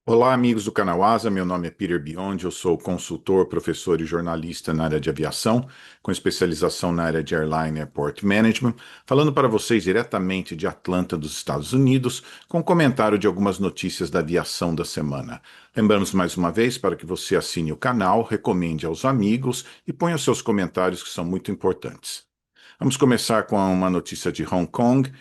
Olá, amigos do canal Asa. Meu nome é Peter Biondi. Eu sou consultor, professor e jornalista na área de aviação, com especialização na área de Airline Airport Management, falando para vocês diretamente de Atlanta, dos Estados Unidos, com comentário de algumas notícias da aviação da semana. Lembramos mais uma vez para que você assine o canal, recomende aos amigos e ponha os seus comentários, que são muito importantes. Vamos começar com uma notícia de Hong Kong.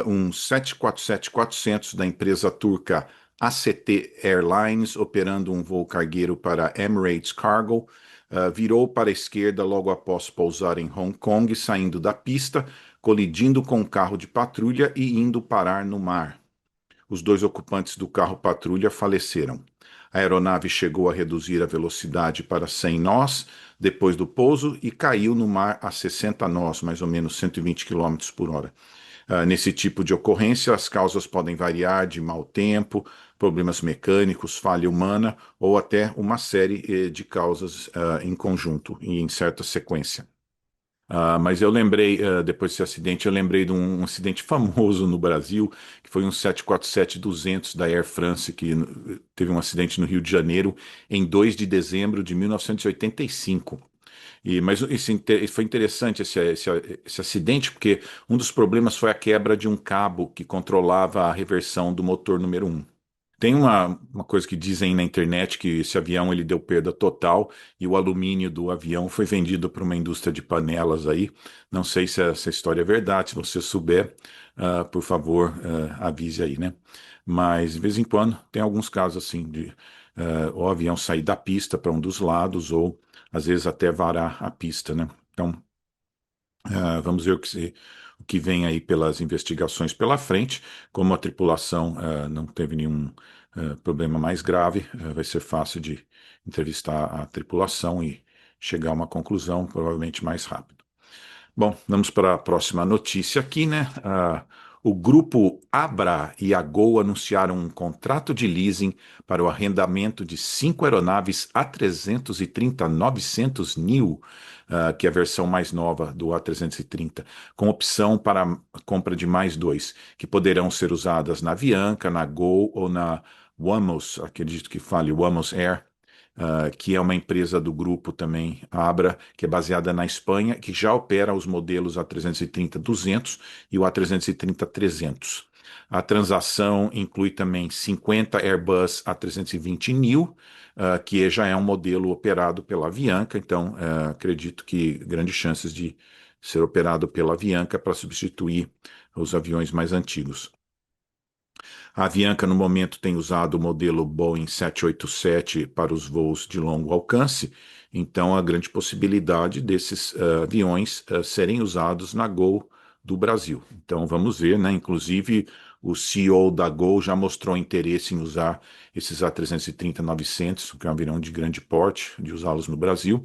Um 747-400 da empresa turca ACT Airlines, operando um voo cargueiro para Emirates Cargo, virou para a esquerda logo após pousar em Hong Kong, saindo da pista, colidindo com um carro de patrulha e indo parar no mar. Os dois ocupantes do carro patrulha faleceram. A aeronave chegou a reduzir a velocidade para 100 nós depois do pouso e caiu no mar a 60 nós, mais ou menos 120 quilômetros por hora. Nesse tipo de ocorrência, as causas podem variar de mau tempo, problemas mecânicos, falha humana ou até uma série de causas em conjunto e em certa sequência. Mas eu lembrei, depois desse acidente, eu lembrei de um acidente famoso no Brasil, que foi um 747-200 da Air France, que teve um acidente no Rio de Janeiro em 2 de dezembro de 1985. Mas foi interessante esse acidente, porque um dos problemas foi a quebra de um cabo que controlava a reversão do motor número um. Tem uma coisa que dizem na internet que esse avião ele deu perda total e o alumínio do avião foi vendido para uma indústria de panelas aí. Não sei se essa história é verdade. Se você souber, por favor, avise aí, né? Mas de vez em quando tem alguns casos assim de o avião sair da pista para um dos lados ou às vezes até varar a pista, né? Então, vamos ver o que vem aí pelas investigações pela frente. Como a tripulação não teve nenhum problema mais grave, vai ser fácil de entrevistar a tripulação e chegar a uma conclusão provavelmente mais rápido. Bom, vamos para a próxima notícia aqui, né? O grupo Abra e a Gol anunciaram um contrato de leasing para o arrendamento de 5 aeronaves A330-900 neo, que é a versão mais nova do A330, com opção para a compra de mais dois, que poderão ser usadas na Avianca, na Gol ou na Wamos, acredito que fale Wamos Air, que é uma empresa do grupo também, Abra, que é baseada na Espanha, que já opera os modelos A330-200 e o A330-300. A transação inclui também 50 Airbus A320neo, que já é um modelo operado pela Avianca, então acredito que grandes chances de ser operado pela Avianca para substituir os aviões mais antigos. A Avianca, no momento, tem usado o modelo Boeing 787 para os voos de longo alcance, então há grande possibilidade desses aviões serem usados na Gol do Brasil. Então vamos ver, né? Inclusive, o CEO da Gol já mostrou interesse em usar esses A330-900, que é um avião de grande porte, de usá-los no Brasil.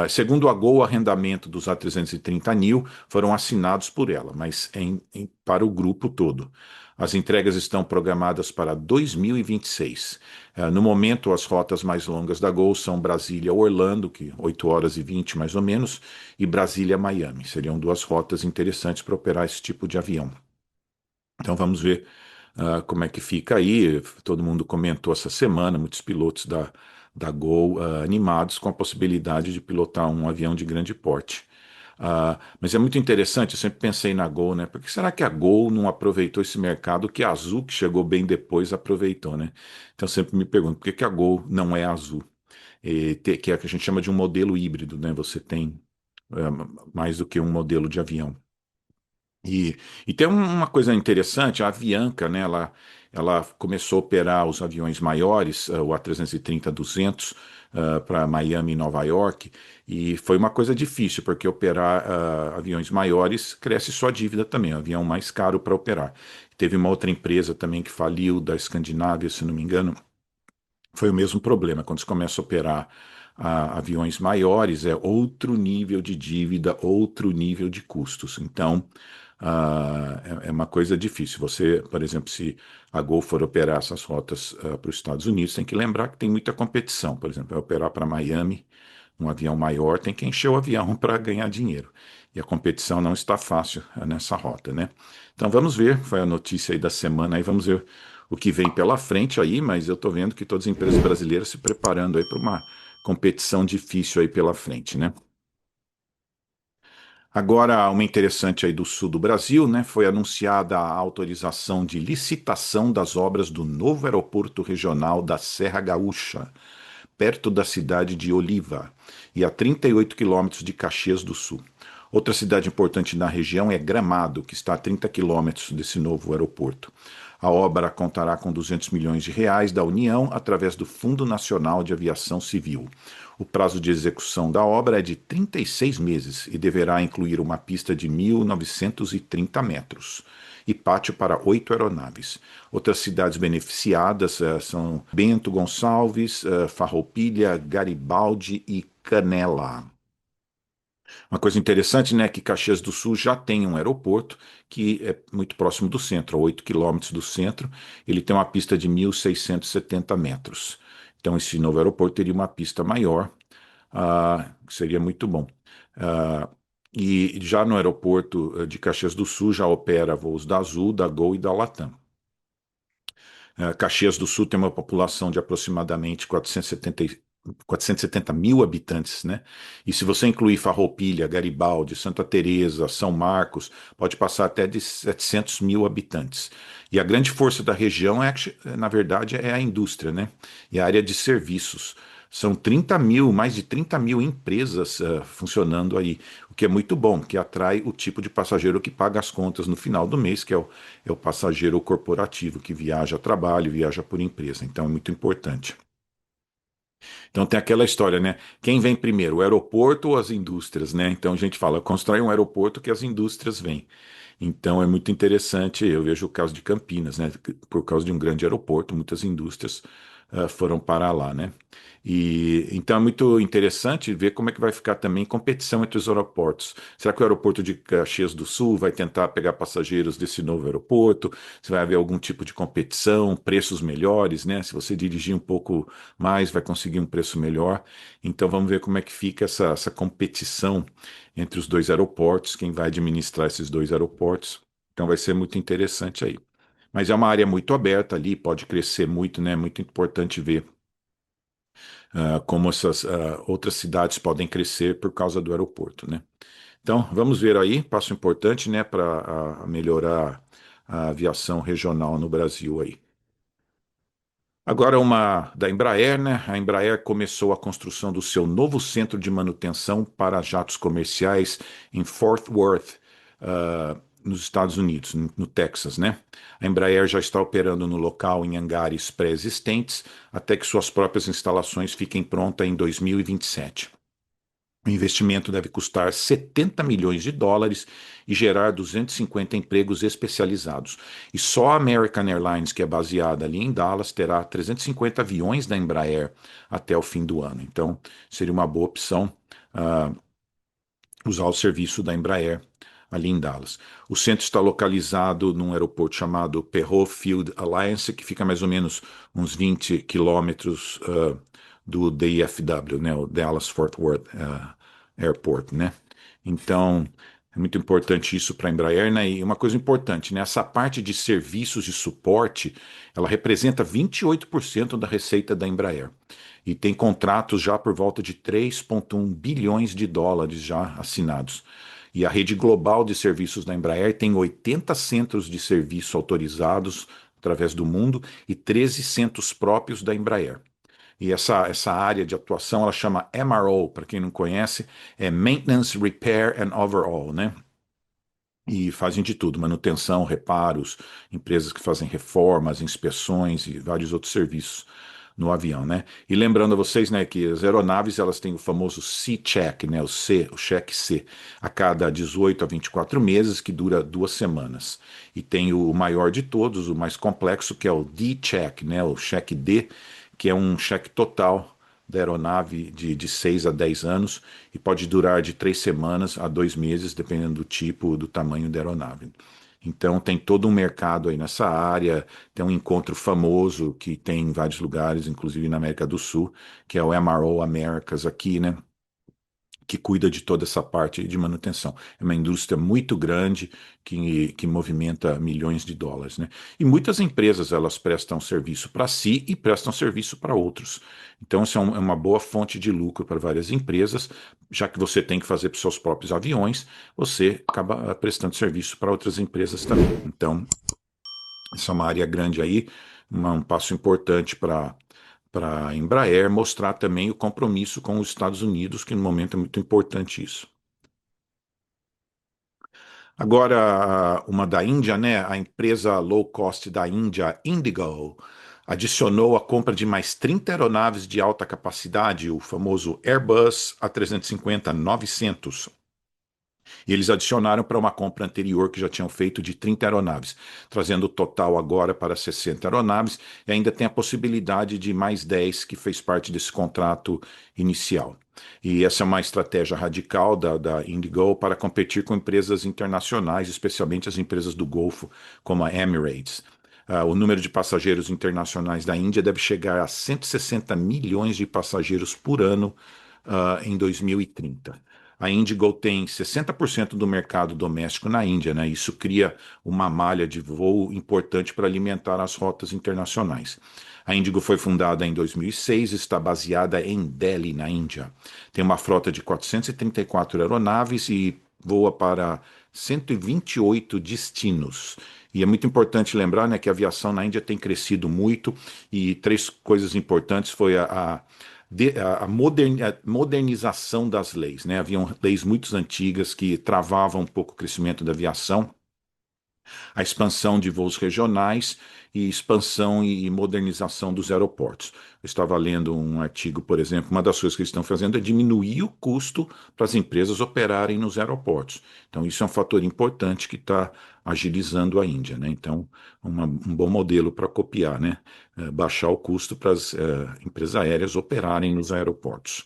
Segundo a Gol, o arrendamento dos A330neo foram assinados por ela, mas para o grupo todo. As entregas estão programadas para 2026. No momento, as rotas mais longas da Gol são Brasília-Orlando, que 8 horas e 20 mais ou menos, e Brasília-Miami. Seriam duas rotas interessantes para operar esse tipo de avião. Então vamos ver como é que fica aí. Todo mundo comentou essa semana, muitos pilotos da Gol animados com a possibilidade de pilotar um avião de grande porte. Mas é muito interessante, eu sempre pensei na Gol, né? Por que será que a Gol não aproveitou esse mercado que a Azul, que chegou bem depois, aproveitou, né? Então eu sempre me pergunto, por que que a Gol não é Azul? Que é o que a gente chama de um modelo híbrido, né? Você tem mais do que um modelo de avião. E tem uma coisa interessante, a Avianca, né, ela começou a operar os aviões maiores, o A330-200, para Miami e Nova York, e foi uma coisa difícil, porque operar aviões maiores cresce sua dívida também, é um avião mais caro para operar. Teve uma outra empresa também que faliu, da Escandinávia, se não me engano, foi o mesmo problema. Quando você começa a operar aviões maiores, é outro nível de dívida, outro nível de custos. Então, é uma coisa difícil. Você, por exemplo, se a Gol for operar essas rotas para os Estados Unidos, tem que lembrar que tem muita competição. Por exemplo, vai operar para Miami, um avião maior, tem que encher o avião para ganhar dinheiro. E a competição não está fácil nessa rota, né? Então vamos ver, foi a notícia aí da semana, aí vamos ver o que vem pela frente aí, mas eu estou vendo que todas as empresas brasileiras se preparando aí para uma competição difícil aí pela frente, né? Agora, uma interessante aí do sul do Brasil, né? Foi anunciada a autorização de licitação das obras do novo aeroporto regional da Serra Gaúcha, perto da cidade de Oliva, e a 38 quilômetros de Caxias do Sul. Outra cidade importante na região é Gramado, que está a 30 quilômetros desse novo aeroporto. A obra contará com 200 milhões de reais da União através do Fundo Nacional de Aviação Civil. O prazo de execução da obra é de 36 meses e deverá incluir uma pista de 1.930 metros e pátio para 8 aeronaves. Outras cidades beneficiadas são Bento Gonçalves, Farroupilha, Garibaldi e Canela. Uma coisa interessante, né, é que Caxias do Sul já tem um aeroporto que é muito próximo do centro, a 8 quilômetros do centro. Ele tem uma pista de 1.670 metros. Então, esse novo aeroporto teria uma pista maior, que seria muito bom. Ah, e já no aeroporto de Caxias do Sul já opera voos da Azul, da Gol e da Latam. Caxias do Sul tem uma população de aproximadamente 470 mil habitantes, né? E se você incluir Farroupilha, Garibaldi, Santa Teresa, São Marcos, pode passar até de 700 mil habitantes. E a grande força da região na verdade, é a indústria, né? E a área de serviços. São 30 mil, mais de 30 mil empresas funcionando aí, o que é muito bom, que atrai o tipo de passageiro que paga as contas no final do mês, que é o passageiro corporativo que viaja a trabalho, viaja por empresa. Então é muito importante. Então tem aquela história, né? Quem vem primeiro, o aeroporto ou as indústrias, né? Então a gente fala, constrói um aeroporto que as indústrias vêm. Então é muito interessante, eu vejo o caso de Campinas, né? Por causa de um grande aeroporto, muitas indústrias foram parar lá, né? E então é muito interessante ver como é que vai ficar também competição entre os aeroportos. Será que o aeroporto de Caxias do Sul vai tentar pegar passageiros desse novo aeroporto? Se vai haver algum tipo de competição, preços melhores, né? Se você dirigir um pouco mais, vai conseguir um preço melhor. Então vamos ver como é que fica essa competição entre os dois aeroportos, quem vai administrar esses dois aeroportos. Então vai ser muito interessante aí. Mas é uma área muito aberta ali, pode crescer muito, né? Muito importante ver como essas outras cidades podem crescer por causa do aeroporto, né? Então, vamos ver aí, passo importante, né, para melhorar a aviação regional no Brasil aí. Agora uma da Embraer, né? A Embraer começou a construção do seu novo centro de manutenção para jatos comerciais em Fort Worth, nos Estados Unidos, no Texas, né? A Embraer já está operando no local em hangares pré-existentes até que suas próprias instalações fiquem prontas em 2027. O investimento deve custar 70 milhões de dólares e gerar 250 empregos especializados. E só a American Airlines, que é baseada ali em Dallas, terá 350 aviões da Embraer até o fim do ano. Então, seria uma boa opção usar o serviço da Embraer ali em Dallas. O centro está localizado num aeroporto chamado Perrault Field Alliance, que fica mais ou menos uns 20 quilômetros do DFW, né, o Dallas Fort Worth Airport, né? Então, é muito importante isso para a Embraer, né? E uma coisa importante, né? Essa parte de serviços de suporte, ela representa 28% da receita da Embraer. E tem contratos já por volta de 3,1 bilhões de dólares já assinados. E a rede global de serviços da Embraer tem 80 centros de serviço autorizados através do mundo e 13 centros próprios da Embraer. E essa área de atuação ela chama MRO, para quem não conhece, é Maintenance, Repair and Overhaul, né? E fazem de tudo, manutenção, reparos, empresas que fazem reformas, inspeções e vários outros serviços no avião, né? E lembrando a vocês, né, que as aeronaves elas têm o famoso C-check, né, o cheque C, a cada 18 a 24 meses, que dura 2 semanas. E tem o maior de todos, o mais complexo, que é o D-check, né, o cheque D, que é um cheque total da aeronave de 6 a 10 anos e pode durar de 3 semanas a 2 meses, dependendo do tipo, do tamanho da aeronave. Então tem todo um mercado aí nessa área, tem um encontro famoso que tem em vários lugares, inclusive na América do Sul, que é o MRO Americas aqui, né? que cuida de toda essa parte de manutenção. É uma indústria muito grande que movimenta milhões de dólares, né? E muitas empresas elas prestam serviço para si e prestam serviço para outros. Então, isso é uma boa fonte de lucro para várias empresas, já que você tem que fazer para os seus próprios aviões, você acaba prestando serviço para outras empresas também. Então, essa é uma área grande aí, um passo importante para a Embraer mostrar também o compromisso com os Estados Unidos, que no momento é muito importante isso. Agora, uma da Índia, né? A empresa low cost da Índia, Indigo, adicionou a compra de mais 30 aeronaves de alta capacidade, o famoso Airbus A350-900. E eles adicionaram para uma compra anterior que já tinham feito de 30 aeronaves, trazendo o total agora para 60 aeronaves, e ainda tem a possibilidade de mais 10 que fez parte desse contrato inicial. E essa é uma estratégia radical da Indigo para competir com empresas internacionais, especialmente as empresas do Golfo, como a Emirates. O número de passageiros internacionais da Índia deve chegar a 160 milhões de passageiros por ano em 2030. A Indigo tem 60% do mercado doméstico na Índia, né? Isso cria uma malha de voo importante para alimentar as rotas internacionais. A Indigo foi fundada em 2006 e está baseada em Delhi, na Índia. Tem uma frota de 434 aeronaves e voa para 128 destinos. E é muito importante lembrar, né, que a aviação na Índia tem crescido muito e três coisas importantes foi a modernização das leis, né? Haviam leis muito antigas que travavam um pouco o crescimento da aviação, a expansão de voos regionais e expansão e modernização dos aeroportos. Eu estava lendo um artigo, por exemplo, uma das coisas que eles estão fazendo é diminuir o custo para as empresas operarem nos aeroportos. Então, isso é um fator importante que está agilizando a Índia, né? Então, um bom modelo para copiar, né? Baixar o custo para as empresas aéreas operarem nos aeroportos.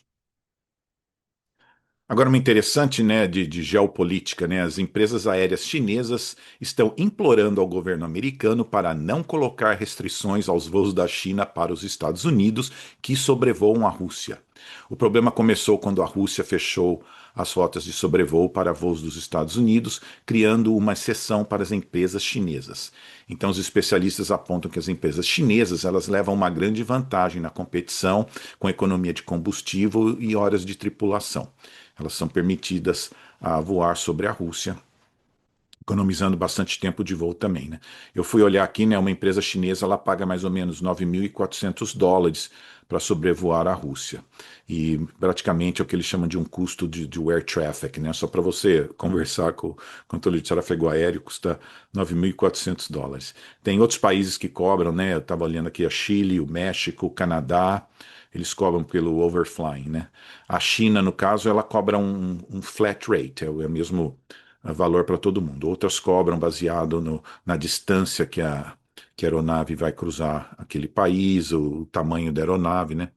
Agora, uma interessante, né, de geopolítica, né, as empresas aéreas chinesas estão implorando ao governo americano para não colocar restrições aos voos da China para os Estados Unidos que sobrevoam a Rússia. O problema começou quando a Rússia fechou as rotas de sobrevoo para voos dos Estados Unidos, criando uma exceção para as empresas chinesas. Então, os especialistas apontam que as empresas chinesas elas levam uma grande vantagem na competição com economia de combustível e horas de tripulação. Elas são permitidas a voar sobre a Rússia, economizando bastante tempo de voo também, né? Eu fui olhar aqui, né? Uma empresa chinesa ela paga mais ou menos US$ 9.400 para sobrevoar a Rússia. E praticamente é o que eles chamam de um custo de air traffic, né? Só para você conversar com o controle de tráfego aéreo custa US$ 9.400. Tem outros países que cobram, né? Eu estava olhando aqui a Chile, o México, o Canadá. Eles cobram pelo overflying, né? A China, no caso, ela cobra um flat rate, é o mesmo valor para todo mundo. Outras cobram baseado na distância que a aeronave vai cruzar aquele país, o tamanho da aeronave, né?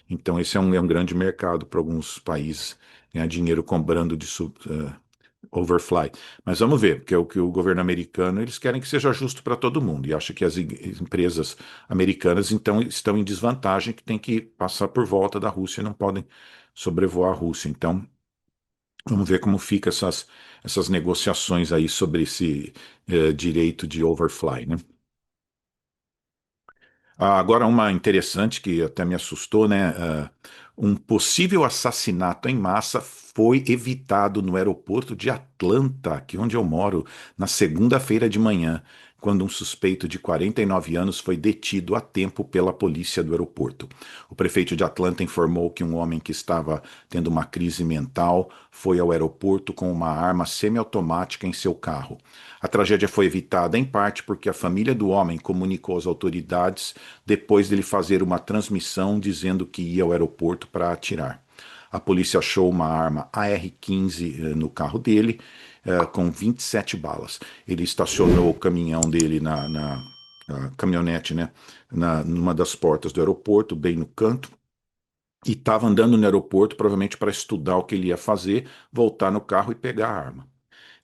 Então, esse é um grande mercado para alguns países ganhar dinheiro cobrando de overfly. Mas vamos ver, porque é o que o governo americano, eles querem que seja justo para todo mundo, e acha que as empresas americanas, então, estão em desvantagem, que tem que passar por volta da Rússia, não podem sobrevoar a Rússia. Então, vamos ver como fica essas negociações aí sobre esse direito de overfly, né? Agora, uma interessante que até me assustou, né? Um possível assassinato em massa foi evitado no aeroporto de Atlanta, aqui onde eu moro, na segunda-feira de manhã, quando um suspeito de 49 anos foi detido a tempo pela polícia do aeroporto. O prefeito de Atlanta informou que um homem que estava tendo uma crise mental foi ao aeroporto com uma arma semiautomática em seu carro. A tragédia foi evitada em parte porque a família do homem comunicou às autoridades depois dele fazer uma transmissão dizendo que ia ao aeroporto para atirar. A polícia achou uma arma AR-15 no carro dele, com 27 balas. Ele estacionou o caminhão dele na caminhonete, né, numa das portas do aeroporto, bem no canto, e estava andando no aeroporto, provavelmente para estudar o que ele ia fazer, voltar no carro e pegar a arma.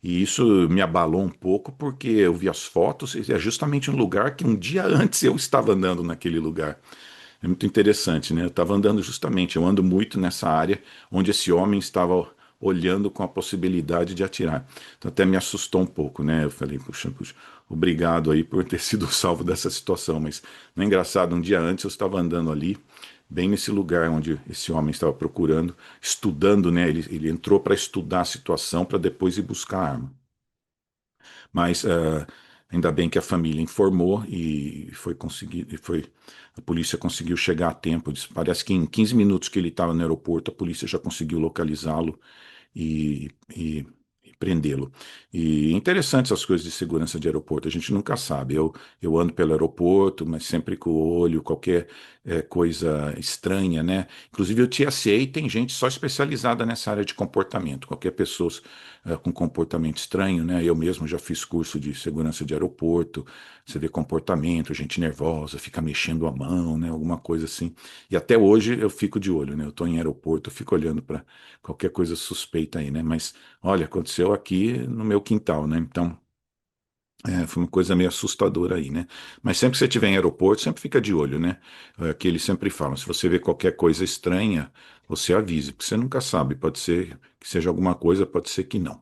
E isso me abalou um pouco porque eu vi as fotos, e é justamente um lugar que um dia antes eu estava andando naquele lugar. É muito interessante, né? Eu estava andando justamente, eu ando muito nessa área onde esse homem estava olhando com a possibilidade de atirar. Então até me assustou um pouco, né? Eu falei, puxa, puxa, obrigado aí por ter sido salvo dessa situação. Mas não é engraçado, um dia antes eu estava andando ali, bem nesse lugar onde esse homem estava procurando, estudando, né? Ele entrou para estudar a situação para depois ir buscar a arma. Mas ainda bem que a família informou e foi conseguir, a polícia conseguiu chegar a tempo. Parece que em 15 minutos que ele estava no aeroporto, a polícia já conseguiu localizá-lo e e prendê-lo. E interessante essas coisas de segurança de aeroporto, a gente nunca sabe. Eu ando pelo aeroporto, mas sempre com o olho, qualquer coisa estranha, né? Inclusive o TSA tem gente só especializada nessa área de comportamento. Qualquer pessoa com comportamento estranho, né? Eu mesmo já fiz curso de segurança de aeroporto, você vê comportamento, gente nervosa, fica mexendo a mão, né? Alguma coisa assim. E até hoje eu fico de olho, né? Eu estou em aeroporto, eu fico olhando para qualquer coisa suspeita aí, né? Mas olha, aconteceu aqui no meu quintal, né? Então, foi uma coisa meio assustadora aí, né? Mas sempre que você estiver em aeroporto, sempre fica de olho, né? Que eles sempre falam, se você vê qualquer coisa estranha, você avise, porque você nunca sabe, pode ser que seja alguma coisa, pode ser que não.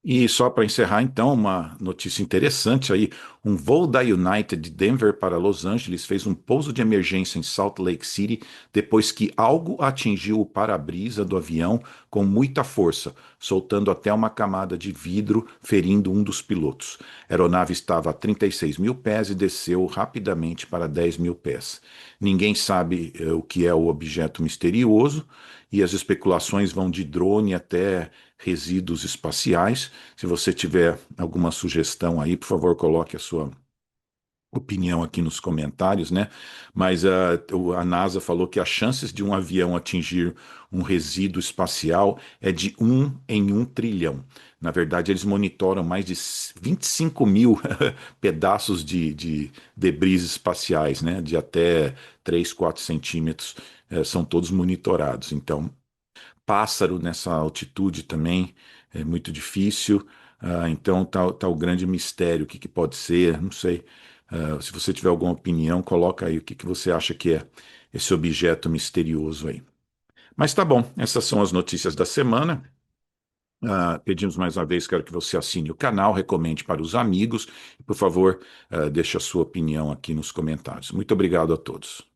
E só para encerrar, então, uma notícia interessante aí: um voo da United de Denver para Los Angeles fez um pouso de emergência em Salt Lake City depois que algo atingiu o para-brisa do avião com muita força, soltando até uma camada de vidro, ferindo um dos pilotos. A aeronave estava a 36 mil pés e desceu rapidamente para 10 mil pés. Ninguém sabe o que é o objeto misterioso e as especulações vão de drone até resíduos espaciais. Se você tiver alguma sugestão aí, por favor, coloque a sua opinião aqui nos comentários, né? Mas a NASA falou que as chances de um avião atingir um resíduo espacial é de 1 em 1 trilhão. Na verdade, eles monitoram mais de 25 mil pedaços de debris espaciais, né? De até 3, 4 centímetros, são todos monitorados. Então, pássaro nessa altitude também é muito difícil. Então tá o grande mistério, o que que pode ser, não sei. Se você tiver alguma opinião, coloca aí o que que você acha que é esse objeto misterioso aí. Mas tá bom, essas são as notícias da semana. Pedimos mais uma vez, quero que você assine o canal, recomende para os amigos e, por favor, deixe a sua opinião aqui nos comentários. Muito obrigado a todos.